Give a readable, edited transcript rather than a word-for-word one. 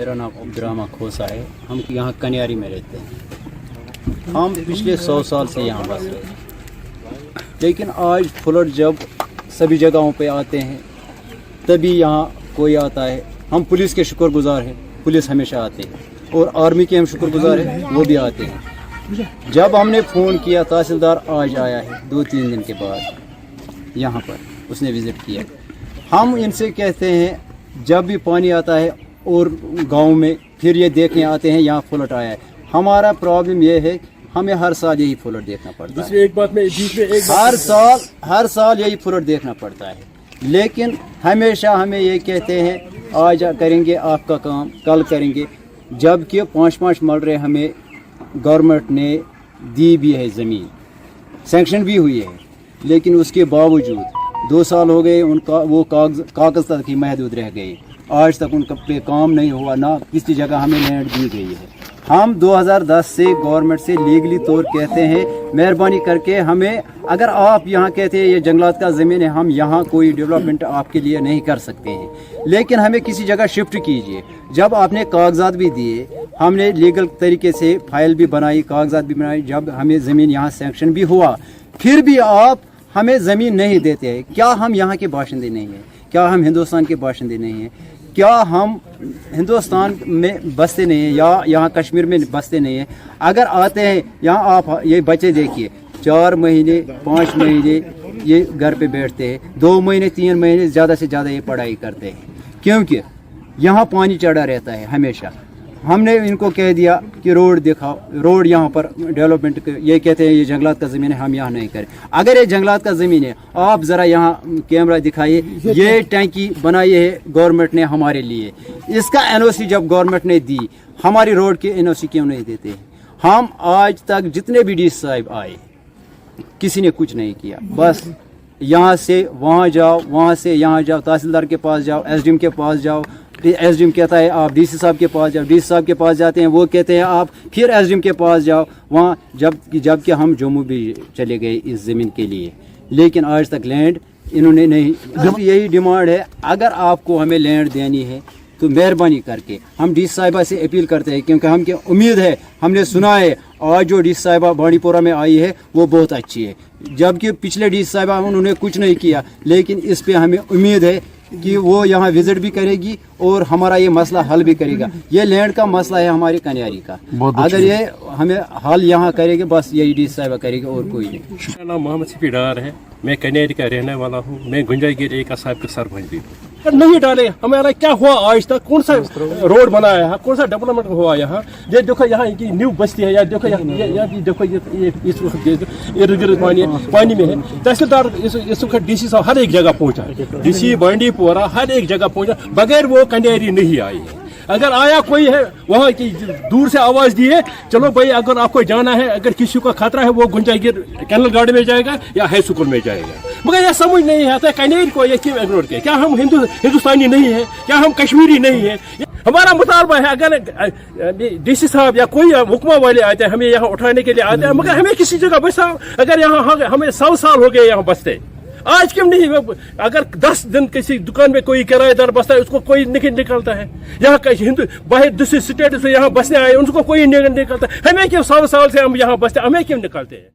मेरा नाम अब्दुर्रहमान खोसा है। हम यहाँ कन्यारी में रहते हैं। हम पिछले 100 साल से यहाँ बस रहे हैं, लेकिन आज फ्लड जब सभी जगहों पे आते हैं तभी यहाँ कोई आता है। हम पुलिस के शुक्रगुजार हैं, पुलिस हमेशा आते हैं, और आर्मी के हम शुक्रगुजार हैं, वो भी आते हैं। जब हमने फ़ोन किया, तहसीलदार आज आया है 2-3 दिन के बाद यहाँ पर, उसने विज़िट किया। हम इनसे कहते हैं जब भी पानी आता है और गांव में फिर ये देखने आते हैं यहाँ फ्लड आया है। हमारा प्रॉब्लम ये है हमें हर साल यही फ्लड देखना पड़ता है। हर साल यही फ्लड देखना पड़ता है, लेकिन हमेशा हमें ये कहते हैं आज करेंगे आपका काम, कल करेंगे, जबकि 5-5 मरले हमें गवर्नमेंट ने दी भी है, ज़मीन सैंक्शन भी हुई है, लेकिन उसके बावजूद 2 साल हो गए, उनका वो कागज़ तक ही महदूद रह गए। आज तक उनका पे काम नहीं हुआ, ना किसी जगह हमें लैंड दी गई है। हम 2010 से गवर्नमेंट से लीगली तौर कहते हैं मेहरबानी करके हमें, अगर आप यहाँ कहते हैं ये जंगलात का ज़मीन है, हम यहाँ कोई डेवलपमेंट आपके लिए नहीं कर सकते हैं, लेकिन हमें किसी जगह शिफ्ट कीजिए। जब आपने कागजात भी दिए, हमने लीगल तरीके से फाइल भी बनाई, कागजात भी बनाई, जब हमें ज़मीन यहाँ सैंक्शन भी हुआ, फिर भी आप हमें ज़मीन नहीं देते हैं। क्या हम यहाँ के बाशिंदे नहीं हैं? क्या हम हिंदुस्तान के बाशिंदे नहीं हैं? क्या हम हिंदुस्तान में बसते नहीं हैं, या यहाँ कश्मीर में बसते नहीं हैं? अगर आते हैं यहाँ, आप ये बच्चे देखिए, 4 महीने 5 महीने ये घर पे बैठते हैं, 2 महीने 3 महीने ज़्यादा से ज़्यादा ये पढ़ाई करते हैं, क्योंकि यहाँ पानी चढ़ा रहता है हमेशा। हमने इनको कह दिया कि रोड दिखाओ, रोड यहाँ पर डेवलपमेंट, ये कहते हैं ये जंगलात का ज़मीन है, हम यहाँ नहीं करें। अगर ये जंगलात का ज़मीन है, आप ज़रा यहाँ कैमरा दिखाइए, ये टैंकी बनाई है गवर्नमेंट ने हमारे लिए, इसका एनओसी जब गवर्नमेंट ने दी, हमारी रोड के एनओसी क्यों नहीं देते? हम आज तक जितने भी डी साहब आए, किसी ने कुछ नहीं किया। बस यहाँ से वहाँ जाओ, वहाँ से यहाँ जाओ, तहसीलदार के पास जाओ, एसडीएम के पास जाओ, एसडीएम कहता है आप डीसी साहब के पास जाओ, डीसी साहब के पास जाते हैं, वो कहते हैं आप फिर एसडीएम के पास जाओ वहाँ, जबकि हम जम्मू भी चले गए इस ज़मीन के लिए, लेकिन आज तक लैंड इन्होंने नहीं। यही डिमांड है, अगर आपको हमें लैंड देनी है तो मेहरबानी करके हम डीसी साहिबा से अपील करते हैं, क्योंकि हम क्या उम्मीद है, हमने सुना है आज जो डीसी साहिबा बांडीपोरा में आई है वो बहुत अच्छी है, जबकि पिछले डीसी साहिबा उन्होंने कुछ नहीं किया, लेकिन इस पे हमें उम्मीद है कि वो यहाँ विजिट भी करेगी और हमारा ये मसला हल भी करेगा। ये लैंड का मसला है हमारे कन्यारी का, अगर ये हमें हल यहाँ करेगी, बस यही डी साहिबा करेगी और कोई नहीं। मेरा नाम मोहम्मद सिफी डार है, मैं कन्यारी का रहने वाला हूँ। मैं गुंजागिर एक साहब का सरपंच भी हूँ। नहीं डाले हमारा क्या हुआ आज तक? कौन सा रोड बनाया है, कौन सा डेवलपमेंट हुआ यहाँ? ये देखो यहाँ की न्यू बस्ती है, या देखो यहाँ देखो ये इस वक्त इर्द गिर्द पानी में है। तहसीलदार इस वक्त डीसी साहब हर एक जगह पहुँचा, डीसी बांडीपोरा हर एक जगह पहुँचा, बगैर वो कन्यारी नहीं आई है। अगर आया कोई है वहाँ की दूर से आवाज़ दी है, चलो भाई अगर आपको जाना है, अगर किसी को खतरा है वो गुंजागिर कैनल गार्ड में जाएगा या हाई स्कूल में जाएगा, मगर यह समझ नहीं आता कन्यारी को ये क्यों इग्नोर किया? क्या हम हिंदुस्तानी नहीं है? क्या हम कश्मीरी नहीं है? हमारा मुतालबा है, अगर डीसी साहब या कोई हुक्मा वाले आते हैं, हमें यहाँ उठाने के लिए आते हैं, मगर हमें किसी जगह बसाओ। अगर यहाँ हमें 100 साल हो गए यहाँ बसते, आज क्यों नहीं? अगर 10 दिन किसी दुकान में कोई किराएदार बसता है, उसको कोई नहीं निकलता है। यहाँ हिंदू बाहर दूसरे स्टेट से यहाँ बसने आए, उनको कोई नहीं निकलता। हमें क्यों 100 साल से हम यहाँ बसते, हमें क्यों निकलते हैं?